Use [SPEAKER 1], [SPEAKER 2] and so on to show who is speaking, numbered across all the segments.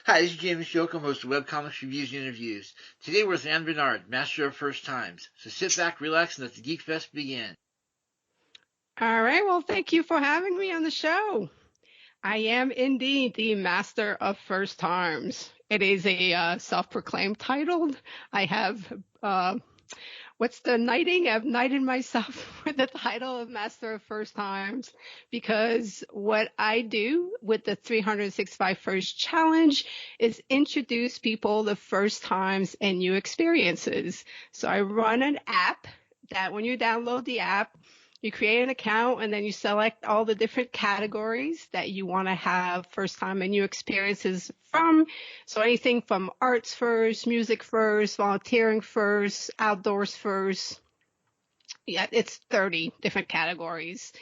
[SPEAKER 1] Hi, this is James Jokum, host of Webcomics Reviews and Interviews. Today we're with Anne Bernard, master of first times. So sit back, relax, and let the Geek Fest begin.
[SPEAKER 2] All right. Well, thank you for having me on the show. I am indeed the master of first times. It is a self-proclaimed title. I have, what's the knighting? I've knighted myself with the title of master of first times because what I do with the 365 First Challenge is introduce people to first times and new experiences. So I run an app that when you download the app, you create an account and then you select all the different categories that you want to have first time and new experiences from. So anything from arts first, music first, volunteering first, outdoors first. Yeah, it's 30 different categories.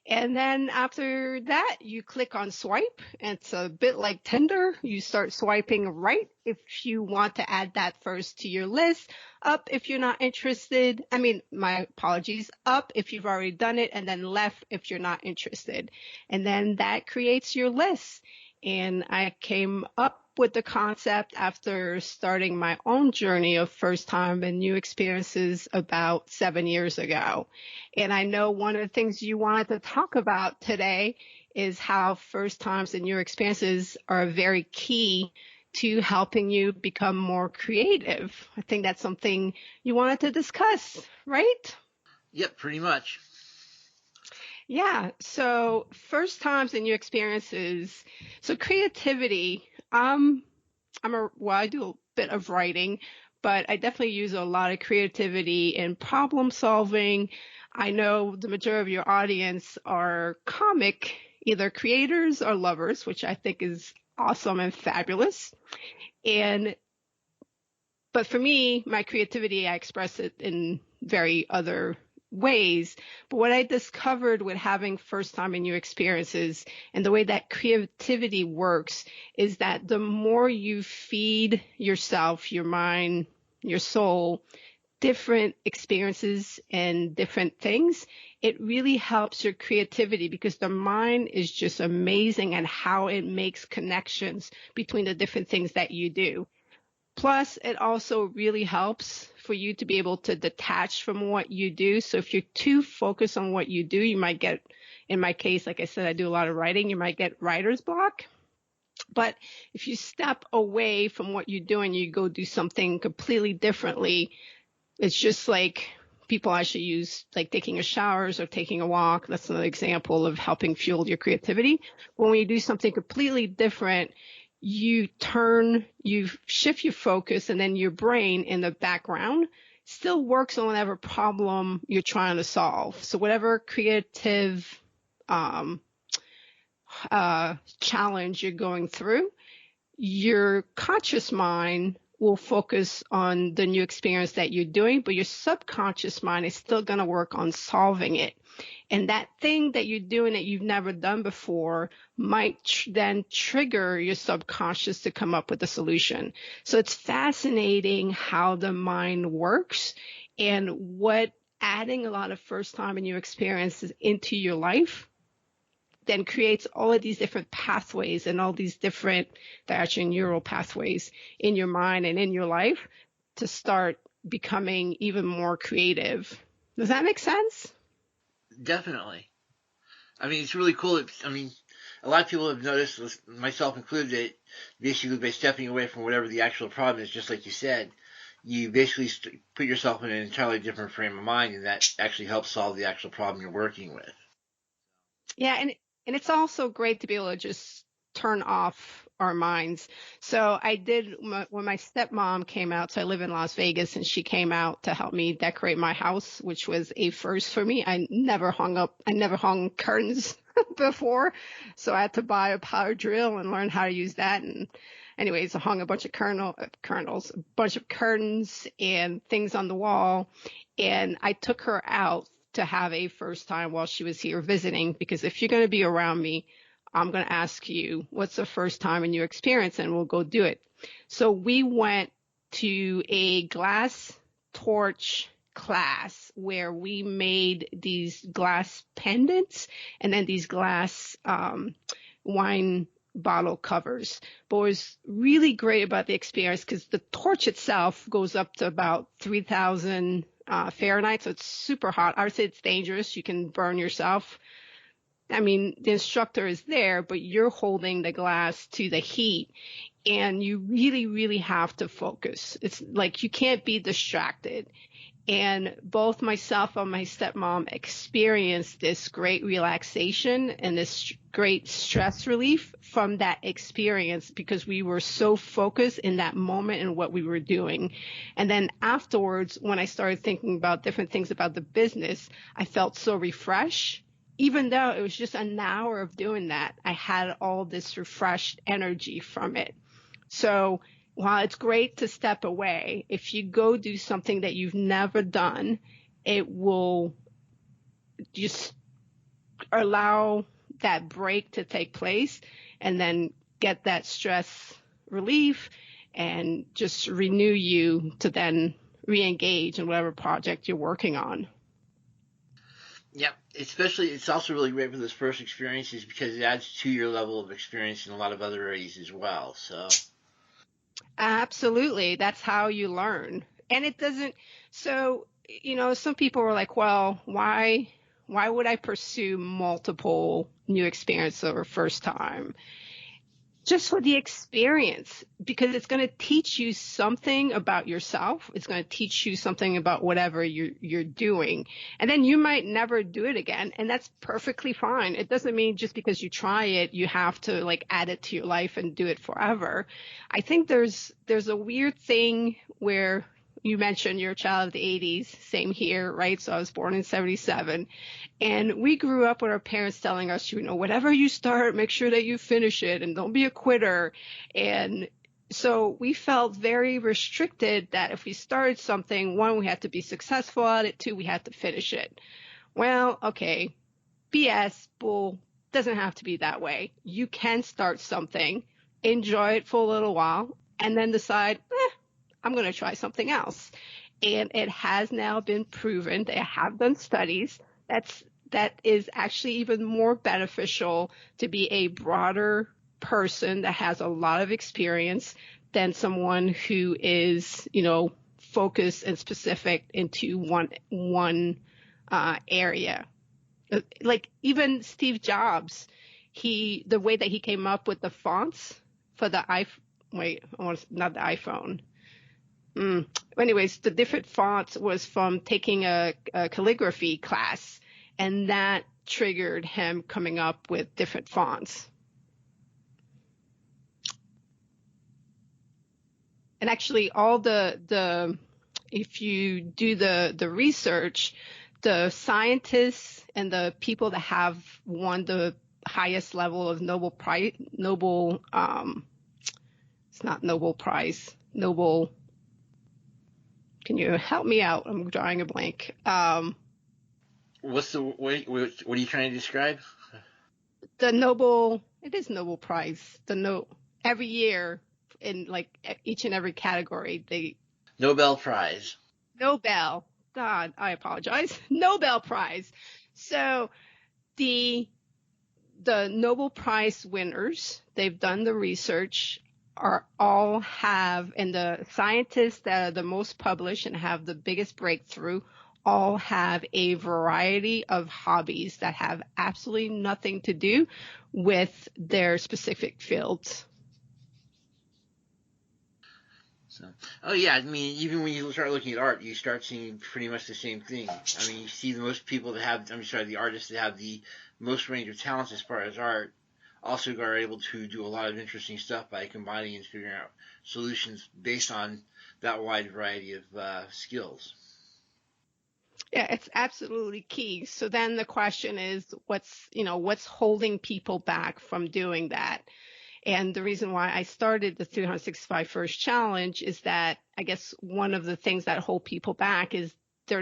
[SPEAKER 2] And then after that, you click on swipe. It's a bit like Tinder. You start swiping right if you want to add that first to your list, up if you're not interested. I mean, my apologies, up if you've already done it, and then left if you're not interested. And then that creates your list. And I came up with the concept after starting my own journey of first time and new experiences about 7 years ago. And I know one of the things you wanted to talk about today is how first times and new experiences are very key to helping you become more creative. I think that's something you wanted to discuss, right?
[SPEAKER 1] Yep, pretty much.
[SPEAKER 2] Yeah. So first times and new experiences. So creativity. I do a bit of writing, but I definitely use a lot of creativity in problem solving. I know the majority of your audience are comic, either creators or lovers, which I think is awesome and fabulous. And but for me, my creativity, I express it in very other ways. But what I discovered with having first time and new experiences and the way that creativity works is that the more you feed yourself, your mind, your soul, different experiences and different things, it really helps your creativity because the mind is just amazing at how it makes connections between the different things that you do. Plus, it also really helps for you to be able to detach from what you do. So if you're too focused on what you do, you might get, in my case, like I said, I do a lot of writing, you might get writer's block. But if you step away from what you do and you go do something completely differently, it's just like people actually use like taking a showers or taking a walk. That's another example of helping fuel your creativity. When you do something completely different, you shift your focus, and then your brain in the background still works on whatever problem you're trying to solve. So whatever creative um, challenge you're going through, your conscious mind will focus on the new experience that you're doing, but your subconscious mind is still going to work on solving it. And that thing that you're doing that you've never done before might then trigger your subconscious to come up with a solution. So it's fascinating how the mind works and what adding a lot of first time and new experiences into your life then creates all of these different pathways and all these different, they're actually neural pathways in your mind and in your life to start becoming even more creative. Does that make sense?
[SPEAKER 1] Definitely. I mean, it's really cool. A lot of people have noticed, myself included, that basically by stepping away from whatever the actual problem is, just like you said, you basically put yourself in an entirely different frame of mind, and that actually helps solve the actual problem you're working with.
[SPEAKER 2] Yeah, and it's also great to be able to just turn off our minds. So I did when my stepmom came out. So I live in Las Vegas, and she came out to help me decorate my house, which was a first for me. I never hung curtains before, so I had to buy a power drill and learn how to use that. And anyways, I hung a bunch of a bunch of curtains and things on the wall, and I took her out to have a first time while she was here visiting, because if you're going to be around me, I'm going to ask you, what's the first time in your experience? And we'll go do it. So we went to a glass torch class where we made these glass pendants and then these glass wine bottle covers. But what was really great about the experience, because the torch itself goes up to about 3,000 Fahrenheit, so it's super hot. I would say it's dangerous. You can burn yourself. I mean, the instructor is there, but you're holding the glass to the heat, and you really, really have to focus. It's like you can't be distracted. And both myself and my stepmom experienced this great relaxation and this great stress relief from that experience because we were so focused in that moment and what we were doing. And then afterwards, when I started thinking about different things about the business, I felt so refreshed. Even though it was just an hour of doing that, I had all this refreshed energy from it. So while it's great to step away, if you go do something that you've never done, it will just allow that break to take place and then get that stress relief and just renew you to then re-engage in whatever project you're working on.
[SPEAKER 1] Yep. Especially, it's also really great for those first experiences because it adds to your level of experience in a lot of other areas as well. So.
[SPEAKER 2] Absolutely. That's how you learn. And it doesn't, so, some people were like, well, why would I pursue multiple new experiences over first time? Just for the experience, because it's going to teach you something about yourself. It's going to teach you something about whatever you're doing. And then you might never do it again. And that's perfectly fine. It doesn't mean just because you try it, you have to like add it to your life and do it forever. I think there's a weird thing where you mentioned you're a child of the 80s, same here, right? So I was born in 77. And we grew up with our parents telling us, whatever you start, make sure that you finish it and don't be a quitter. And so we felt very restricted that if we started something, one, we had to be successful at it, two, we had to finish it. Well, okay, BS, bull, doesn't have to be that way. You can start something, enjoy it for a little while, and then decide, I'm going to try something else. And it has now been proven, they have done studies, that is actually even more beneficial to be a broader person that has a lot of experience than someone who is, focused and specific into one area. Like even Steve Jobs, the way that he came up with the fonts for the not the iPhone. Anyways, the different fonts was from taking a calligraphy class, and that triggered him coming up with different fonts. And actually, all if you do the research, the scientists and the people that have won the highest level of Nobel Prize, it's not Nobel Prize, Nobel. Can you help me out? I'm drawing a blank.
[SPEAKER 1] What are you trying to describe?
[SPEAKER 2] The Nobel, it is Nobel Prize. Every year in like each and every category,
[SPEAKER 1] Nobel Prize.
[SPEAKER 2] Nobel. God, I apologize. Nobel Prize. So the Nobel Prize winners, they've done the research, all have, and the scientists that are the most published and have the biggest breakthrough, all have a variety of hobbies that have absolutely nothing to do with their specific fields.
[SPEAKER 1] So, oh yeah, I mean, even when you start looking at art, you start seeing pretty much the same thing. I mean, you see the most people that have, the artists that have the most range of talents as far as art also are able to do a lot of interesting stuff by combining and figuring out solutions based on that wide variety of skills.
[SPEAKER 2] Yeah, it's absolutely key. So then the question is, what's holding people back from doing that? And the reason why I started the 365 First Challenge is that I guess one of the things that hold people back is they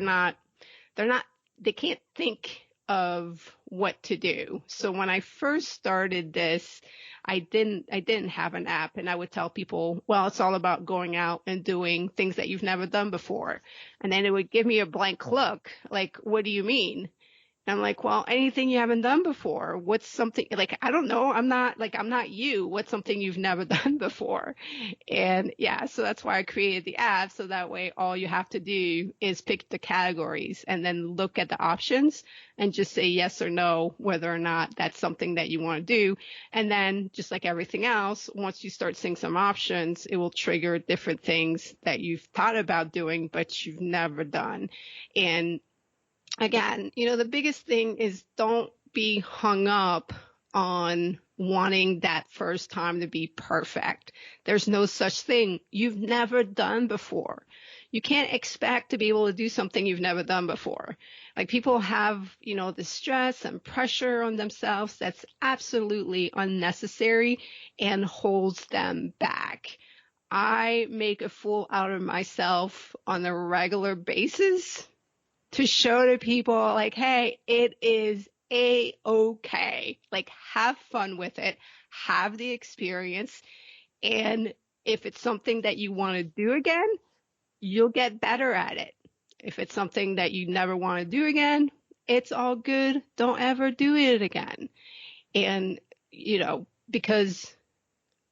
[SPEAKER 2] can't think of what to do. So when I first started this, I didn't have an app, and I would tell people, well, it's all about going out and doing things that you've never done before. And then it would give me a blank look, like, what do you mean? I'm like, well, anything you haven't done before. What's something like, I don't know. I'm not you. What's something you've never done before? And yeah, so that's why I created the app. So that way, all you have to do is pick the categories and then look at the options and just say yes or no, whether or not that's something that you want to do. And then just like everything else, once you start seeing some options, it will trigger different things that you've thought about doing, but you've never done. And again, the biggest thing is don't be hung up on wanting that first time to be perfect. There's no such thing you've never done before. You can't expect to be able to do something you've never done before. Like people have, the stress and pressure on themselves that's absolutely unnecessary and holds them back. I make a fool out of myself on a regular basis to show to people like, hey, it is a-okay. Like have fun with it, have the experience. And if it's something that you want to do again, you'll get better at it. If it's something that you never want to do again, it's all good. Don't ever do it again. And, because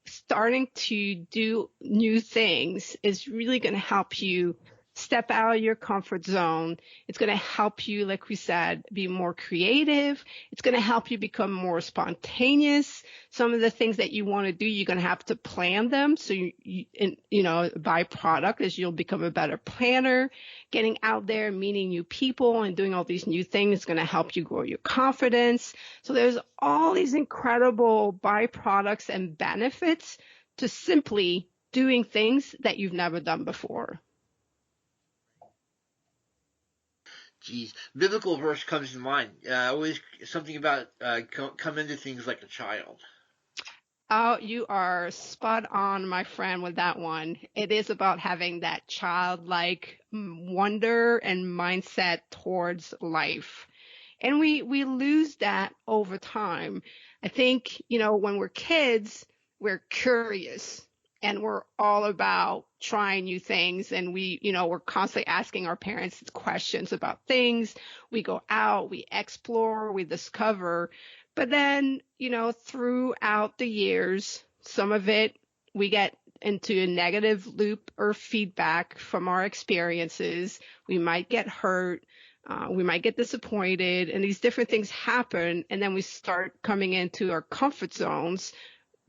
[SPEAKER 2] starting to do new things is really going to help you step out of your comfort zone. It's going to help you, like we said, be more creative. It's going to help you become more spontaneous. Some of the things that you want to do, you're going to have to plan them. So byproduct is you'll become a better planner. Getting out there, meeting new people and doing all these new things is going to help you grow your confidence. So there's all these incredible byproducts and benefits to simply doing things that you've never done before.
[SPEAKER 1] Geez, biblical verse comes to mind. Always something about come into things like a child.
[SPEAKER 2] Oh, you are spot on, my friend, with that one. It is about having that childlike wonder and mindset towards life. And we lose that over time. I think, when we're kids, we're curious and we're all about trying new things. And we're constantly asking our parents questions about things. We go out, we explore, we discover. But then, throughout the years, some of it we get into a negative loop or feedback from our experiences. We might get hurt. We might get disappointed, and these different things happen. And then we start coming into our comfort zones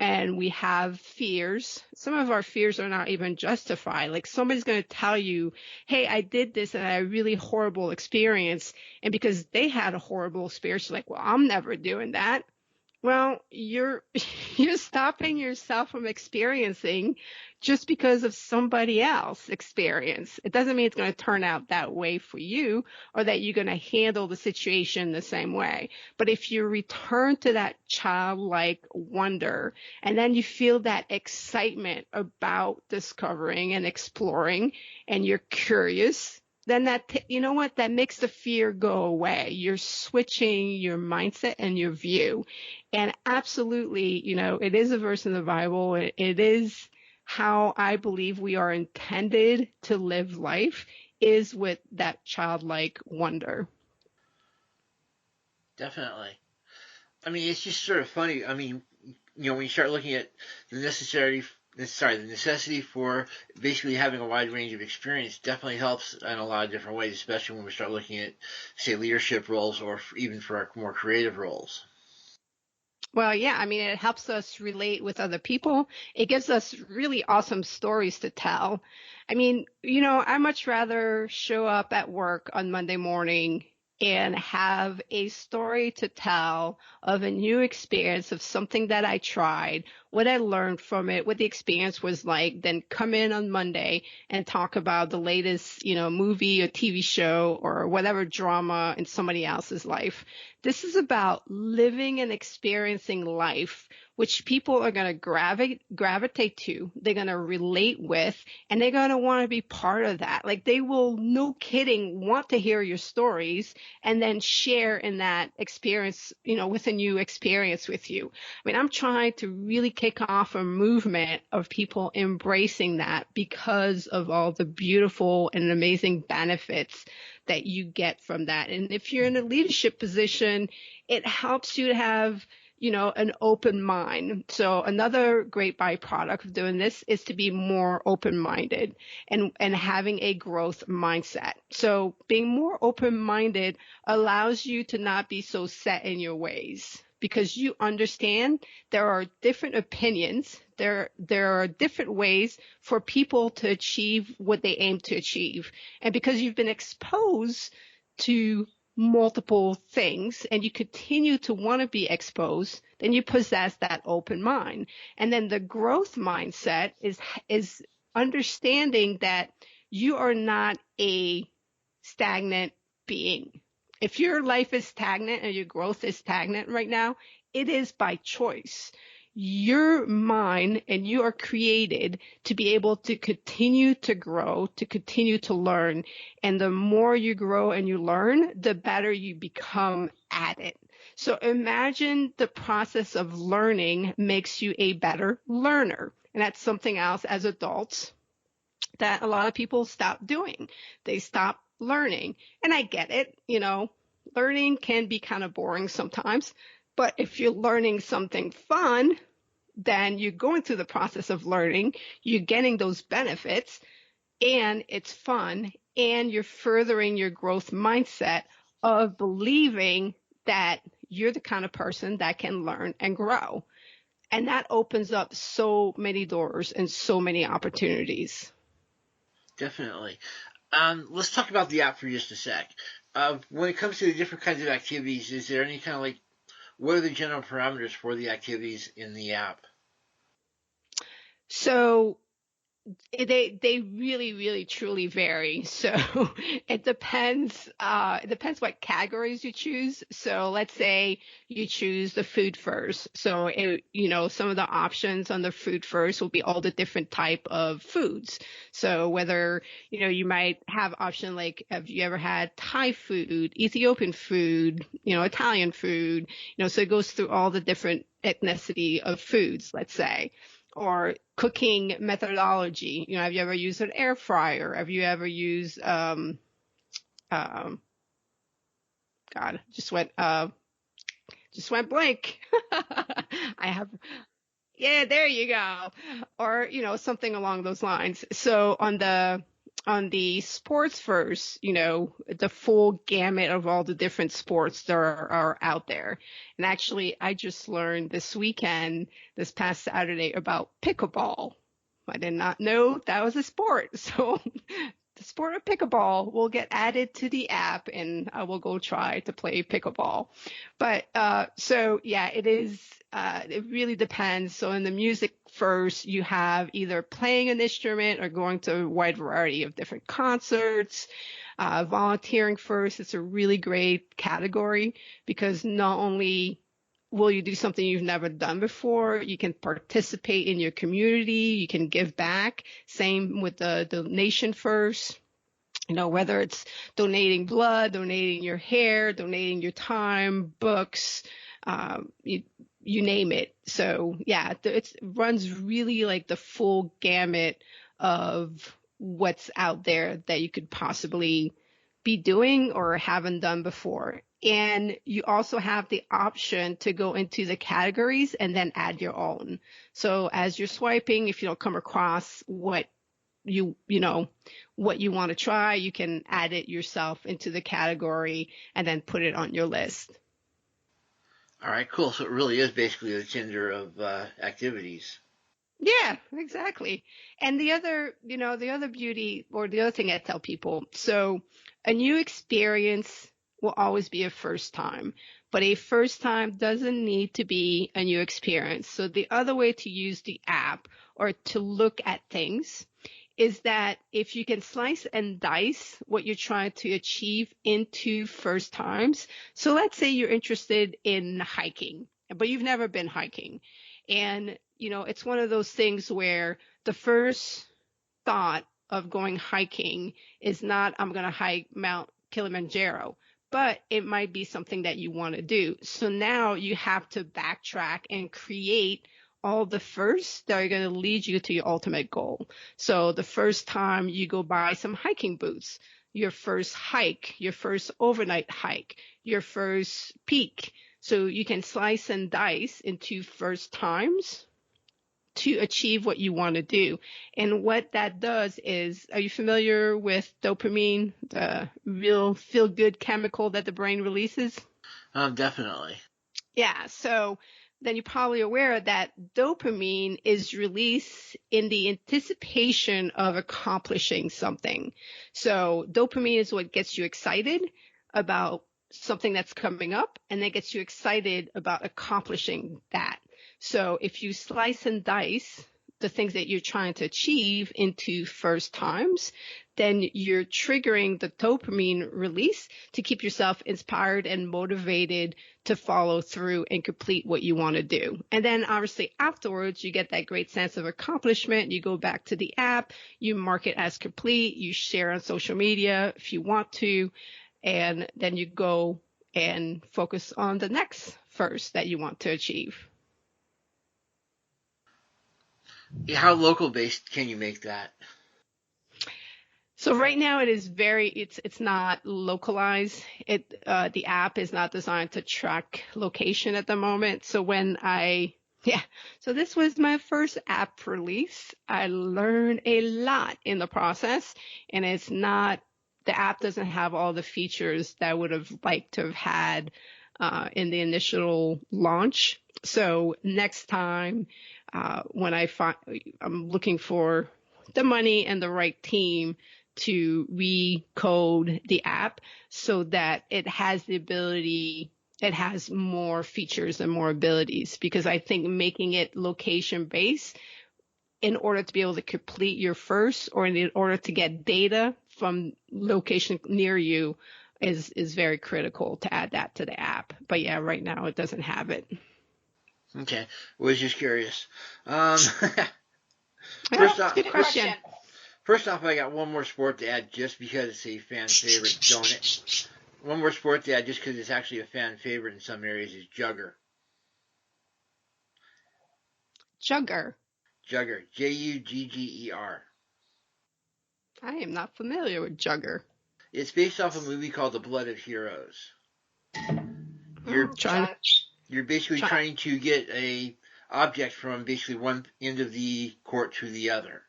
[SPEAKER 2] and we have fears. Some of our fears are not even justified. Like somebody's going to tell you, hey, I did this and I had a really horrible experience. And because they had a horrible experience, you're like, well, I'm never doing that. Well, you're stopping yourself from experiencing just because of somebody else's experience. It doesn't mean it's going to turn out that way for you or that you're going to handle the situation the same way. But if you return to that childlike wonder and then you feel that excitement about discovering and exploring and you're curious, then that makes the fear go away. You're switching your mindset and your view. And absolutely, it is a verse in the Bible. It is how I believe we are intended to live life, is with that childlike wonder.
[SPEAKER 1] Definitely. I mean, it's just sort of funny. I mean, when you start looking at the necessity for basically having a wide range of experience definitely helps in a lot of different ways, especially when we start looking at, say, leadership roles or even for our more creative roles.
[SPEAKER 2] Well, yeah, I mean, it helps us relate with other people. It gives us really awesome stories to tell. I mean, I much rather show up at work on Monday morning and have a story to tell of a new experience of something that I tried, what I learned from it, what the experience was like, then come in on Monday and talk about the latest, movie or TV show or whatever drama in somebody else's life. This is about living and experiencing life, which people are going to gravitate to. They're going to relate with, and they're going to want to be part of that. Like they will, no kidding, want to hear your stories and then share in that experience, with a new experience with you. I mean, I'm trying to really kick off a movement of people embracing that because of all the beautiful and amazing benefits that you get from that. And if you're in a leadership position, it helps you to have, an open mind. So another great byproduct of doing this is to be more open-minded and having a growth mindset. So being more open-minded allows you to not be so set in your ways, because you understand there are different opinions. There are different ways for people to achieve what they aim to achieve. And because you've been exposed to multiple things and you continue to want to be exposed, then you possess that open mind. And then the growth mindset is understanding that you are not a stagnant being. If your life is stagnant and your growth is stagnant right now, it is by choice. Your mind and you are created to be able to continue to grow, to continue to learn. And the more you grow and you learn, the better you become at it. So imagine the process of learning makes you a better learner. And that's something else as adults that a lot of people stop doing. They stop learning. And I get it, learning can be kind of boring sometimes. But if you're learning something fun, then you're going through the process of learning, you're getting those benefits, and it's fun, and you're furthering your growth mindset of believing that you're the kind of person that can learn and grow. And that opens up so many doors and so many opportunities.
[SPEAKER 1] Definitely. Let's talk about the app for just a sec. When it comes to the different kinds of activities, is there any kind of what are the general parameters for the activities in the app?
[SPEAKER 2] So they really, really, truly vary. So it depends. It depends what categories you choose. So let's say you choose the food first. So some of the options on the food first will be all the different type of foods. So whether you might have option like, have you ever had Thai food, Ethiopian food, Italian food? So it goes through all the different ethnicity of foods, let's say. Or cooking methodology. Have you ever used an air fryer? Have you ever used God, just went blank. I have Yeah, there you go. Or, something along those lines. So on the sports first, the full gamut of all the different sports that are out there. And actually, I just learned this past Saturday, about pickleball. I did not know that was a sport. So the sport of pickleball will get added to the app, and I will go try to play pickleball. But so yeah, it is. It really depends. So in the music first, you have either playing an instrument or going to a wide variety of different concerts. Volunteering first, it's a really great category, because not only will you do something you've never done before, you can participate in your community, you can give back. Same with the donation first. Whether it's donating blood, donating your hair, donating your time, books, you name it. So yeah, it runs really like the full gamut of what's out there that you could possibly be doing or haven't done before. And you also have the option to go into the categories and then add your own. So as you're swiping, if you don't come across what you want to try, you can add it yourself into the category and then put it on your list.
[SPEAKER 1] All right, cool. So it really is basically the Tinder of activities.
[SPEAKER 2] Yeah, exactly. And the other beauty, or the other thing I tell people, so a new experience will always be a first time, but a first time doesn't need to be a new experience. So the other way to use the app or to look at things is that if you can slice and dice what you're trying to achieve into first times. So let's say you're interested in hiking, but you've never been hiking. And, it's one of those things where the first thought of going hiking is not, I'm going to hike Mount Kilimanjaro, but it might be something that you want to do. So now you have to backtrack and create all the firsts that are going to lead you to your ultimate goal. So the first time you go buy some hiking boots, your first hike, your first overnight hike, your first peak. So you can slice and dice into first times to achieve what you want to do. And what that does is, are you familiar with dopamine, the real feel good chemical that the brain releases?
[SPEAKER 1] Definitely.
[SPEAKER 2] Yeah, so then you're probably aware that dopamine is released in the anticipation of accomplishing something. So dopamine is what gets you excited about something that's coming up, and that gets you excited about accomplishing that. So if you slice and dice the things that you're trying to achieve into first times, then you're triggering the dopamine release to keep yourself inspired and motivated to follow through and complete what you want to do. And then obviously afterwards, you get that great sense of accomplishment. You go back to the app, you mark it as complete, you share on social media if you want to, and then you go and focus on the next first that you want to achieve.
[SPEAKER 1] How local based can you make that?
[SPEAKER 2] So right now it's not localized. The app is not designed to track location at the moment. Yeah, so this was my first app release. I learned a lot in the process, and the app doesn't have all the features that I would have liked to have had in the initial launch. So next time, I'm looking for the money and the right team to recode the app so that it has more features and more abilities, because I think making it location based in order to be able to complete your first, or in order to get data from location near you, is very critical to add that to the app. But yeah, right now it doesn't have it.
[SPEAKER 1] Okay, was just curious. Um,
[SPEAKER 2] Yeah,
[SPEAKER 1] first off,
[SPEAKER 2] good question.
[SPEAKER 1] first off, I got one more sport to add just because it's a fan favorite. Don't it? One more sport to add just because it's actually a fan favorite in some areas is jugger.
[SPEAKER 2] Jugger.
[SPEAKER 1] Jugger. Jugger.
[SPEAKER 2] I am not familiar with Jugger.
[SPEAKER 1] It's based off a movie called The Blood of Heroes.
[SPEAKER 2] Oh,
[SPEAKER 1] You're you're basically trying to get a object from basically one end of the court to the other,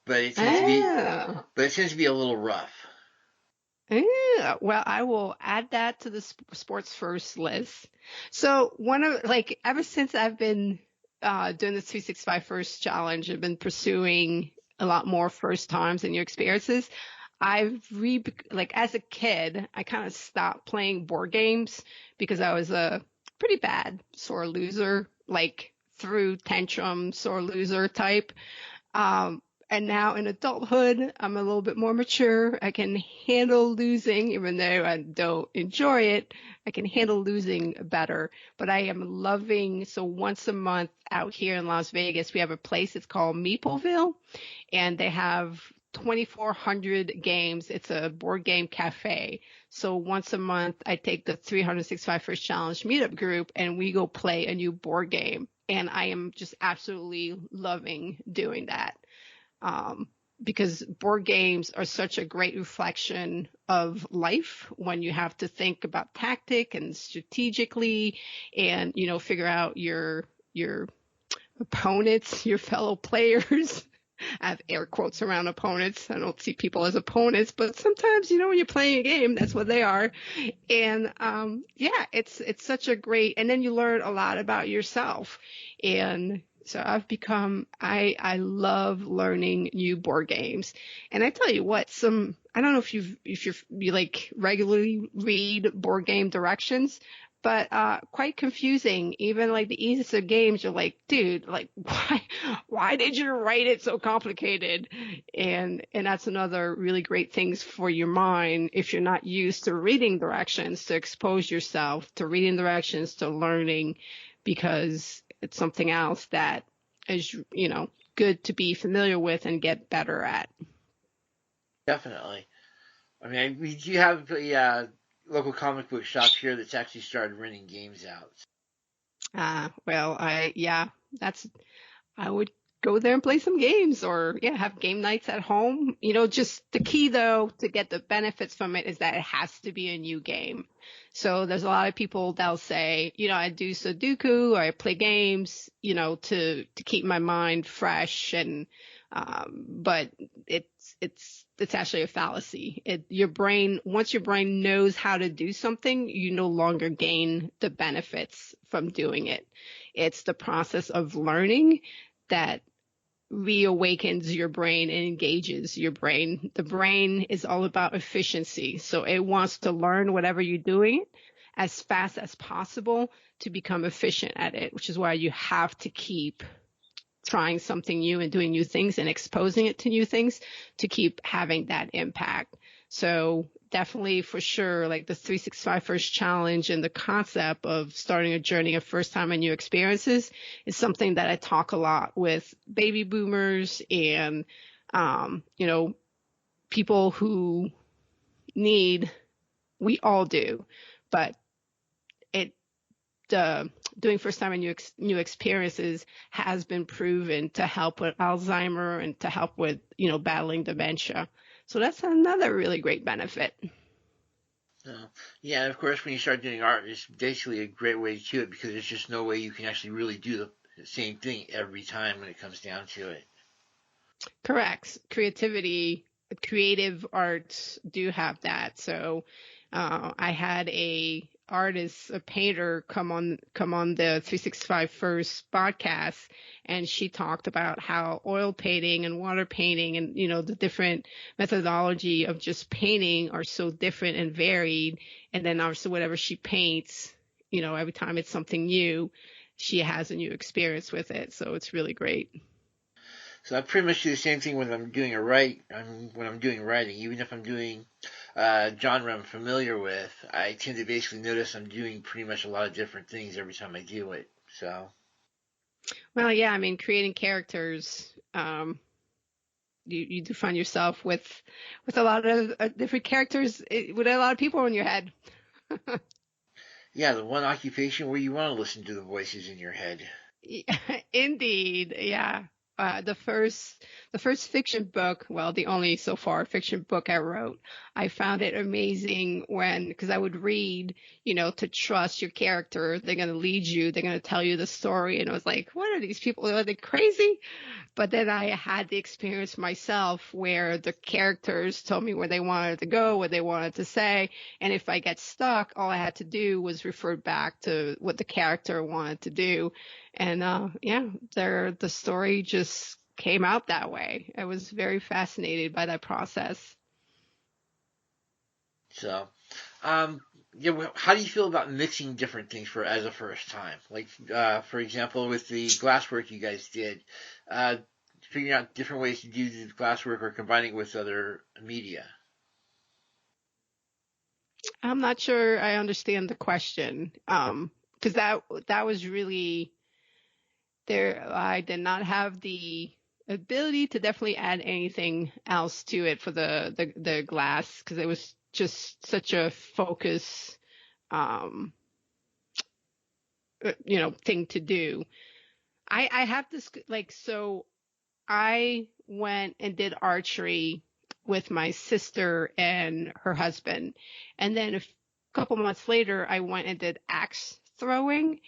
[SPEAKER 1] but it tends to be a little rough.
[SPEAKER 2] Yeah, well, I will add that to the sports first list. So ever since I've been doing the 365 first challenge, I've been pursuing a lot more first times in your experiences. As a kid, I kind of stopped playing board games because I was a pretty bad sore loser, like through tantrum sore loser type. Um, and now in adulthood, I'm a little bit more mature. I can handle losing, even though I don't enjoy it. I can handle losing better. But I am loving, so once a month out here in Las Vegas, we have a place, it's called Meepleville, and they have 2,400 games. It's a board game cafe. So once a month, I take the 365 First Challenge meetup group and we go play a new board game. And I am just absolutely loving doing that. Because board games are such a great reflection of life when you have to think about tactic and strategically, and figure out your opponents, your fellow players. I have air quotes around opponents. I don't see people as opponents, but sometimes, when you're playing a game, that's what they are. And yeah, it's such a great, and then you learn a lot about yourself. And so I love learning new board games. And I tell you what, I don't know if you like regularly read board game directions, but quite confusing. Even like the easiest of games, you're like, dude, like why did you write it so complicated? And that's another really great things for your mind if you're not used to reading directions, to expose yourself to reading directions, to learning, because it's something else that is, good to be familiar with and get better at.
[SPEAKER 1] Definitely. I mean, we do have a local comic book shop here that's actually started renting games out.
[SPEAKER 2] Well, I would go there and play some games, or yeah, have game nights at home. Just the key though to get the benefits from it is that it has to be a new game. So there's a lot of people that'll say, I do Sudoku or I play games, to keep my mind fresh, and but it's actually a fallacy. Once your brain knows how to do something, you no longer gain the benefits from doing it. It's the process of learning that reawakens your brain and engages your brain. The brain is all about efficiency. So it wants to learn whatever you're doing as fast as possible to become efficient at it, which is why you have to keep trying something new and doing new things and exposing it to new things to keep having that impact. So definitely for sure, like the 365 First Challenge and the concept of starting a journey of first time and new experiences is something that I talk a lot with baby boomers and, people who we all do, but doing first time and new experiences has been proven to help with Alzheimer and to help with, battling dementia. So that's another really great benefit.
[SPEAKER 1] Yeah, and of course, when you start doing art, it's basically a great way to do it because there's just no way you can actually really do the same thing every time when it comes down to it.
[SPEAKER 2] Correct. Creative arts do have that. So I had a painter come on the 365 First podcast, and she talked about how oil painting and water painting and the different methodology of just painting are so different and varied. And then obviously whatever she paints, every time it's something new, she has a new experience with it. So it's really great.
[SPEAKER 1] So I pretty much do the same thing when I'm doing when I'm doing writing, even if I'm doing genre I'm familiar with. I tend to basically notice I'm doing pretty much a lot of different things every time I do it. So.
[SPEAKER 2] Well, yeah, I mean, creating characters, you do find yourself with a lot of different characters with a lot of people in your head.
[SPEAKER 1] Yeah, the one occupation where you want to listen to the voices in your head.
[SPEAKER 2] Indeed, yeah. The first fiction book, well, the only so far fiction book I wrote, I found it amazing because I would read, to trust your character. They're going to lead you. They're going to tell you the story. And I was like, what are these people? Are they crazy? But then I had the experience myself where the characters told me where they wanted to go, what they wanted to say. And if I get stuck, all I had to do was refer back to what the character wanted to do. And the story just came out that way. I was very fascinated by that process.
[SPEAKER 1] So, yeah, how do you feel about mixing different things as a first time? Like, for example, with the glasswork you guys did, figuring out different ways to do the glasswork or combining it with other media.
[SPEAKER 2] I'm not sure I understand the question. Because that was really there. I did not have the ability to definitely add anything else to it for the glass because it was just such a focus, thing to do. I have this so I went and did archery with my sister and her husband, and then a couple months later I went and did axe throwing.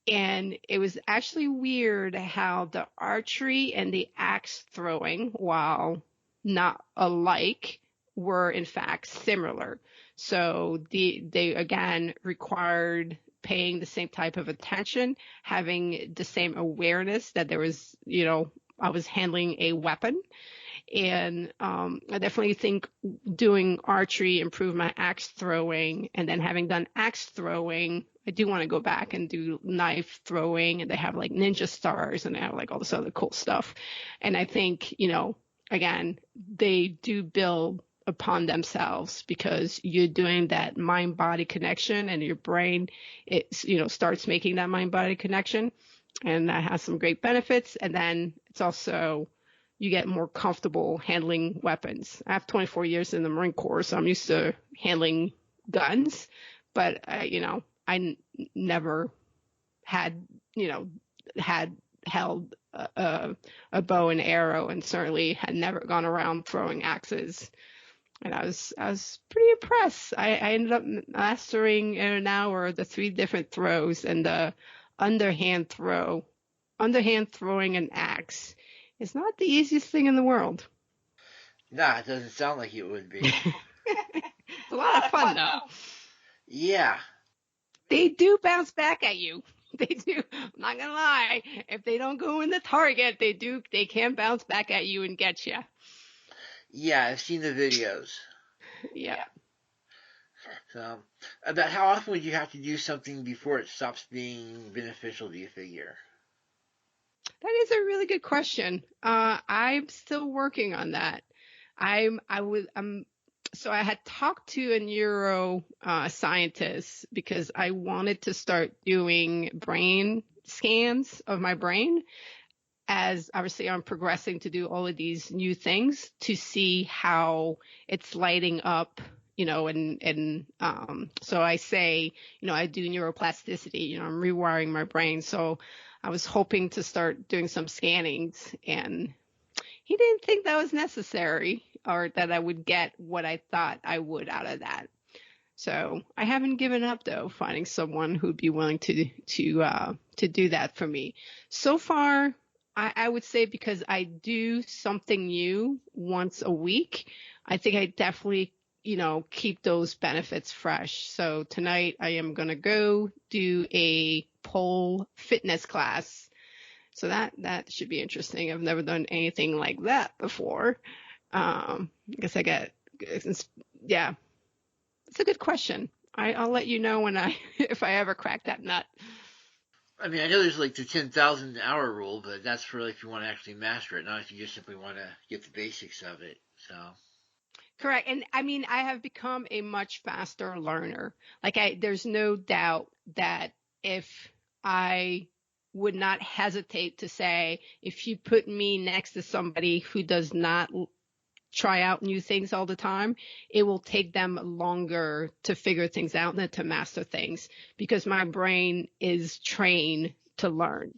[SPEAKER 2] And it was actually weird how the archery and the axe throwing, while not alike, were in fact similar. So they again required paying the same type of attention, having the same awareness that there was, I was handling a weapon. And I definitely think doing archery improved my axe throwing. And then having done axe throwing, I do want to go back and do knife throwing. And they have like ninja stars and they have like all this other cool stuff. And I think, again, they do build upon themselves because you're doing that mind body connection and your brain, starts making that mind body connection. And that has some great benefits. And then it's also, you get more comfortable handling weapons. I have 24 years in the Marine Corps, so I'm used to handling guns, but I never had, had held a bow and arrow, and certainly had never gone around throwing axes. And I was pretty impressed. I ended up mastering in an hour the 3 different throws, and the underhand throw, underhand throwing an axe is not the easiest thing in the world.
[SPEAKER 1] Nah, it doesn't sound like it would be.
[SPEAKER 2] It's a lot of fun though.
[SPEAKER 1] Yeah.
[SPEAKER 2] They do bounce back at you. They do. I'm not gonna lie. If they don't go in the target, they do. They can bounce back at you and get you.
[SPEAKER 1] Yeah, I've seen the videos.
[SPEAKER 2] Yeah.
[SPEAKER 1] So, about how often would you have to do something before it stops being beneficial, do you figure?
[SPEAKER 2] That is a really good question. I'm still working on that. So I had talked to a neuro scientist because I wanted to start doing brain scans of my brain, as obviously I'm progressing to do all of these new things, to see how it's lighting up, and so I say, I do neuroplasticity, I'm rewiring my brain. So I was hoping to start doing some scannings, and he didn't think that was necessary, or that I would get what I thought I would out of that. So I haven't given up though, finding someone who'd be willing to do that for me. So far, I would say, because I do something new once a week, I think I definitely, keep those benefits fresh. So tonight I am gonna go do a pole fitness class. So that should be interesting. I've never done anything like that before. I guess yeah, it's a good question. I'll let you know when if I ever crack that nut.
[SPEAKER 1] I mean, I know there's like the 10,000 hour rule, but that's for if you want to actually master it, not if you just simply want to get the basics of it. So,
[SPEAKER 2] Correct. And I mean, I have become a much faster learner. There's no doubt that if I would not hesitate to say, if you put me next to somebody who does not try out new things all the time, it will take them longer to figure things out than to master things, because my brain is trained to learn.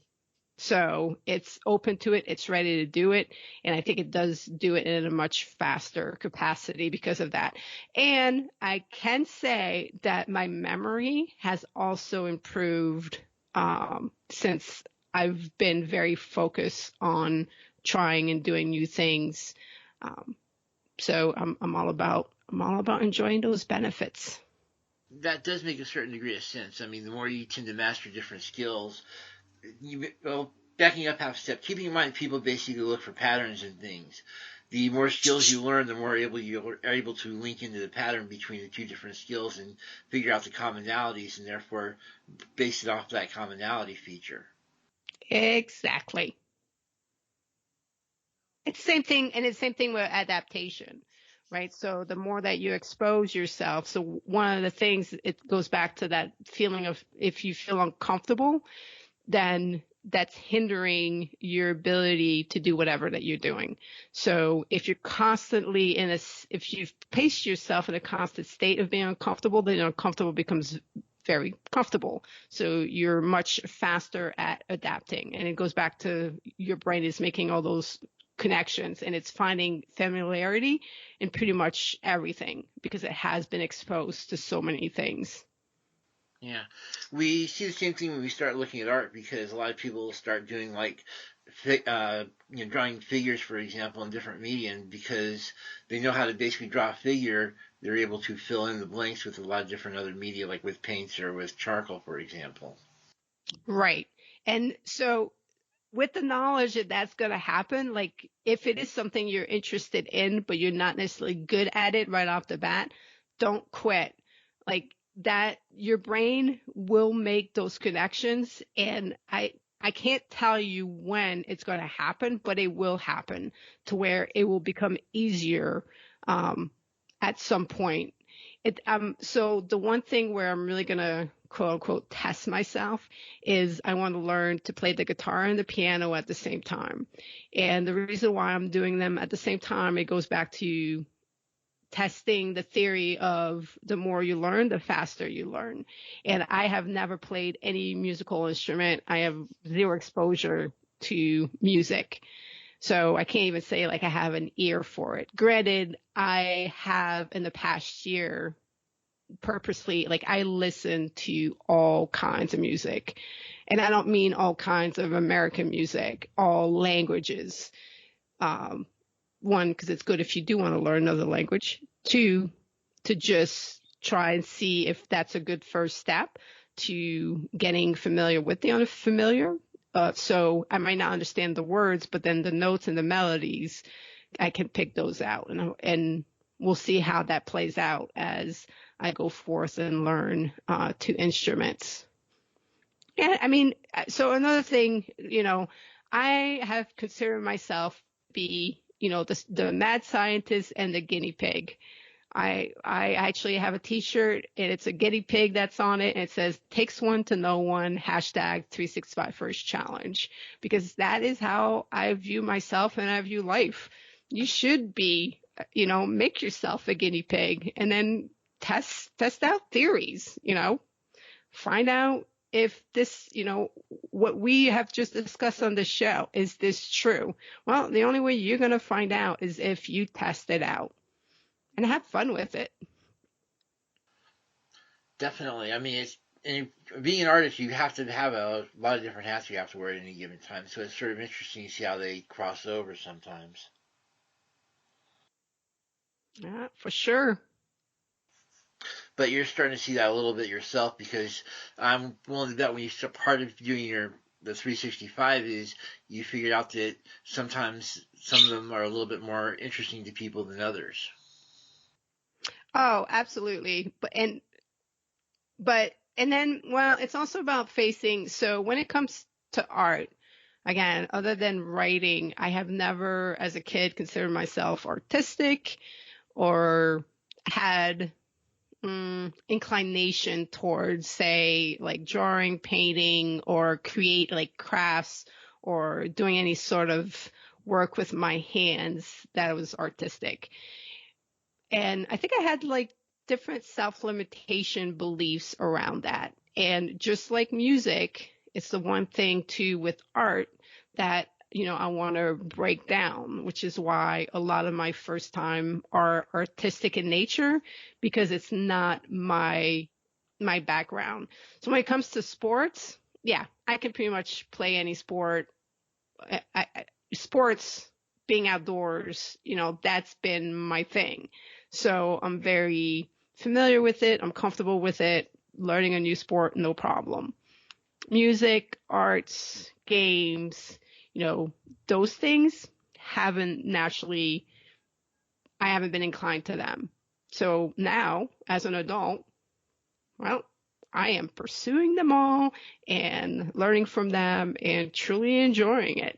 [SPEAKER 2] So it's open to it, it's ready to do it, and I think it does do it in a much faster capacity because of that. And I can say that my memory has also improved, since I've been very focused on trying and doing new things. So I'm all about enjoying those benefits.
[SPEAKER 1] that does make a certain degree of sense. I mean, the more you tend to master different skills, well, backing up half a step, keeping in mind people basically look for patterns in things. The more skills you learn, the more you are able to link into the pattern between the two different skills and figure out the commonalities, and therefore base it off that commonality feature.
[SPEAKER 2] Exactly. It's the same thing, and it's the same thing with adaptation, right? So the more that you expose yourself, so one of the things, it goes back to that feeling of, if you feel uncomfortable, then that's hindering your ability to do whatever that you're doing. So if you're constantly if you've placed yourself in a constant state of being uncomfortable, then uncomfortable becomes very comfortable. So you're much faster at adapting. And it goes back to, your brain is making all those connections, and it's finding familiarity in pretty much everything because it has been exposed to so many things.
[SPEAKER 1] Yeah, we see the same thing when we start looking at art, because a lot of people start doing like, drawing figures, for example, in different media, and because they know how to basically draw a figure, they're able to fill in the blanks with a lot of different other media, like with paints or with charcoal, for example.
[SPEAKER 2] Right. And so, with the knowledge that that's going to happen, like if it is something you're interested in, but you're not necessarily good at it right off the bat, don't quit. Like that, your brain will make those connections. And I can't tell you when it's going to happen, but it will happen, to where it will become easier, um, at some point. So the one thing where I'm really going to quote unquote test myself is, I want to learn to play the guitar and the piano at the same time. And the reason why I'm doing them at the same time, it goes back to testing the theory of, the more you learn, the faster you learn. And I have never played any musical instrument. I have zero exposure to music. So I can't even say like I have an ear for it. Granted, I have in the past year purposely, like I listen to all kinds of music. And I don't mean all kinds of American music, all languages. Um, One, because it's good if you do want to learn another language. Two, to just try and see if that's a good first step to getting familiar with the unfamiliar. So I might not understand the words, but then the notes and the melodies, I can pick those out, and we'll see how that plays out as I go forth and learn two instruments. Yeah, I mean, so another thing, I have considered myself be, the mad scientist and the guinea pig. I actually have a T-shirt and it's a guinea pig that's on it and it says "Takes one to know one" hashtag 365 first challenge, because that is how I view myself and I view life. You should be, make yourself a guinea pig and then test out theories, find out if this, what we have just discussed on the show, is this true? Well, the only way you're going to find out is if you test it out and have fun with it.
[SPEAKER 1] Definitely. I mean, being an artist, you have to have a lot of different hats you have to wear at any given time. So it's sort of interesting to see how they cross over sometimes.
[SPEAKER 2] Yeah, for sure.
[SPEAKER 1] But you're starting to see that a little bit yourself, because I'm willing to bet when you start part of doing the 365 is you figured out that sometimes some of them are a little bit more interesting to people than others.
[SPEAKER 2] Oh, absolutely. And then, well, it's also about facing. So when it comes to art, again, other than writing, I have never, as a kid, considered myself artistic or had inclination towards, say, like drawing, painting, or create like crafts or doing any sort of work with my hands that was artistic. And I think I had like different self limitation beliefs around that. And just like music, it's the one thing too with art that, I want to break down, which is why a lot of my first time are artistic in nature, because it's not my background. So when it comes to sports, yeah, I can pretty much play any sport. Sports, being outdoors, that's been my thing. So I'm very familiar with it. I'm comfortable with it. Learning a new sport, no problem. Music, arts, games, those things haven't naturally, I haven't been inclined to them. So now, as an adult, well, I am pursuing them all and learning from them and truly enjoying it.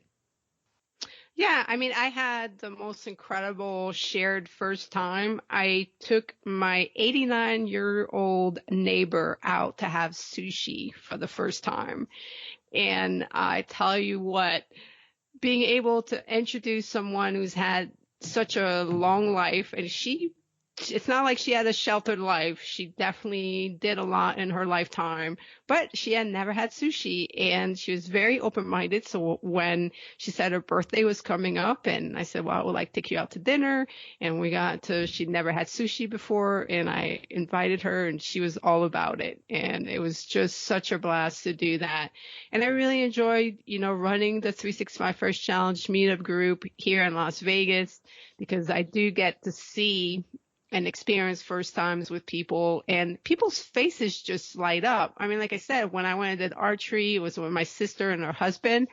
[SPEAKER 2] Yeah, I mean, I had the most incredible shared first time. I took my 89-year-old neighbor out to have sushi for the first time. And I tell you what, being able to introduce someone who's had such a long life, and it's not like she had a sheltered life. She definitely did a lot in her lifetime, but she had never had sushi and she was very open-minded. So when she said her birthday was coming up and I said, well, I would like to take you out to dinner, and she'd never had sushi before and I invited her and she was all about it. And it was just such a blast to do that. And I really enjoyed, running the 365 First Challenge meetup group here in Las Vegas, because I do get to see and experience first times with people, and people's faces just light up. I mean, like I said, when I went and did archery, it was with my sister and her husband,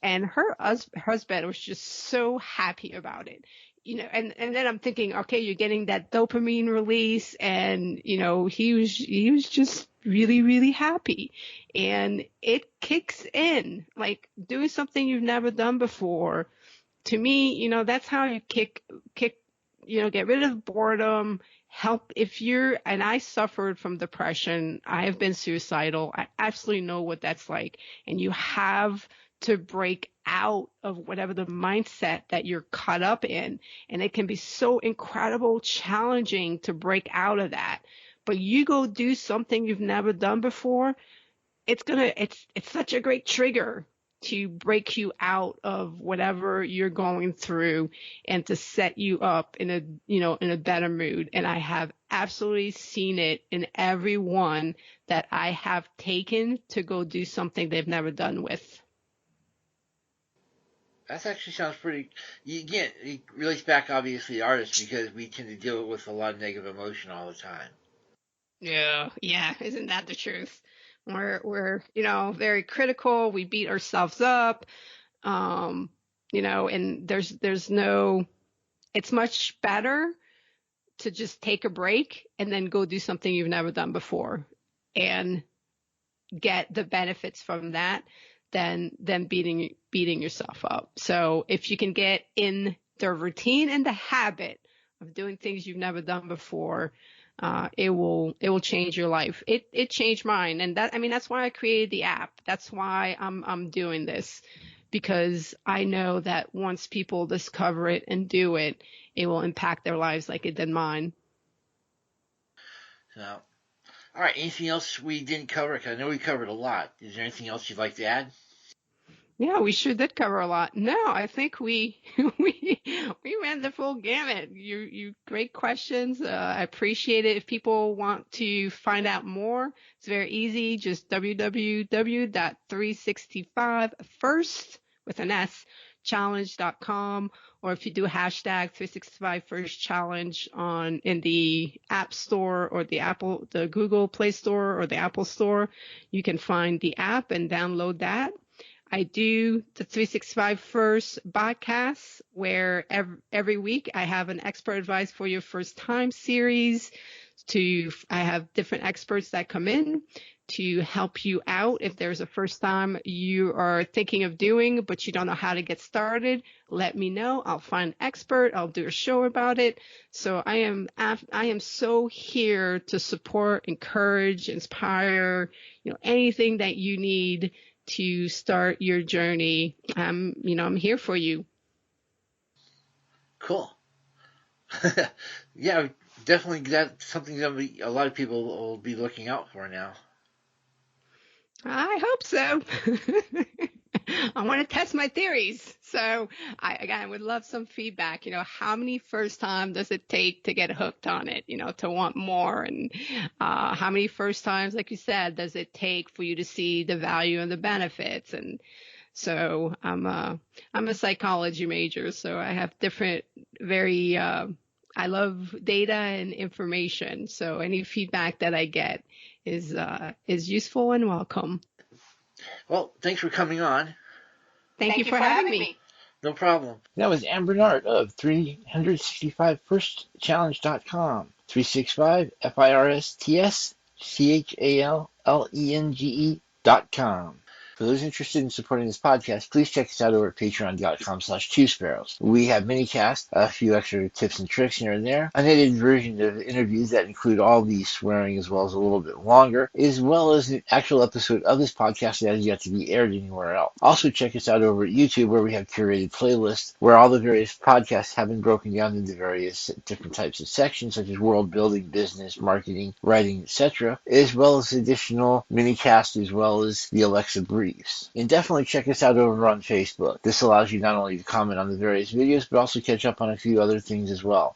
[SPEAKER 2] and her husband was just so happy about it. And then I'm thinking, okay, you're getting that dopamine release, and he was just really, really happy, and it kicks in, like doing something you've never done before. To me, that's how you kick, get rid of boredom, help and I suffered from depression. I have been suicidal. I absolutely know what that's like. And you have to break out of whatever the mindset that you're caught up in. And it can be so incredible challenging to break out of that. But you go do something you've never done before, it's such a great trigger to break you out of whatever you're going through and to set you up in a better mood. And I have absolutely seen it in everyone that I have taken to go do something they've never done with.
[SPEAKER 1] That actually sounds pretty. Again, it relates back obviously to artists because we tend to deal with a lot of negative emotion all the time.
[SPEAKER 2] Yeah, yeah, isn't that the truth? We're very critical. We beat ourselves up. Um, and there's no. It's much better to just take a break and then go do something you've never done before, and get the benefits from that than beating yourself up. So if you can get in the routine and the habit of doing things you've never done before, it will change your life. It changed mine, and that's why I created the app. That's why I'm doing this, because I know that once people discover it and do it, it will impact their lives like it did mine.
[SPEAKER 1] So, all right. Anything else we didn't cover? 'Cause I know we covered a lot. Is there anything else you'd like to add?
[SPEAKER 2] Yeah, we sure did cover a lot. No, I think we we ran the full gamut. You great questions. I appreciate it. If people want to find out more, it's very easy. Just www.365first with an S challenge.com, or if you do hashtag 365 first challenge in the App Store or the Google Play Store or the Apple Store, you can find the app and download that. I do the 365 First podcast where every week I have an expert advice for your first time series. I have different experts that come in to help you out. If there's a first time you are thinking of doing, but you don't know how to get started, let me know. I'll find an expert. I'll do a show about it. So I am so here to support, encourage, inspire, anything that you need to start your journey. I'm here for you.
[SPEAKER 1] Cool. Yeah, definitely. That's something that a lot of people will be looking out for now.
[SPEAKER 2] I hope so. I want to test my theories. So I would love some feedback. How many first time does it take to get hooked on it, to want more? And how many first times, like you said, does it take for you to see the value and the benefits? And so I'm a psychology major, so I have different I love data and information. So any feedback that I get is useful and welcome.
[SPEAKER 1] Well, thanks for coming on.
[SPEAKER 2] Thank you for having me.
[SPEAKER 1] No problem. That was Ann Bernard of 365firstchallenge.com. 365 FIRSTSCHALLENGE.com. For those interested in supporting this podcast, please check us out over at patreon.com/twosparrows. We have mini-casts, a few extra tips and tricks here and there, an edited version of interviews that include all the swearing as well as a little bit longer, as well as an actual episode of this podcast that has yet to be aired anywhere else. Also check us out over at YouTube, where we have curated playlists where all the various podcasts have been broken down into various different types of sections, such as world building, business, marketing, writing, etc., as well as additional mini-casts, as well as the Alexa briefs. And definitely check us out over on Facebook. This allows you not only to comment on the various videos, but also catch up on a few other things as well.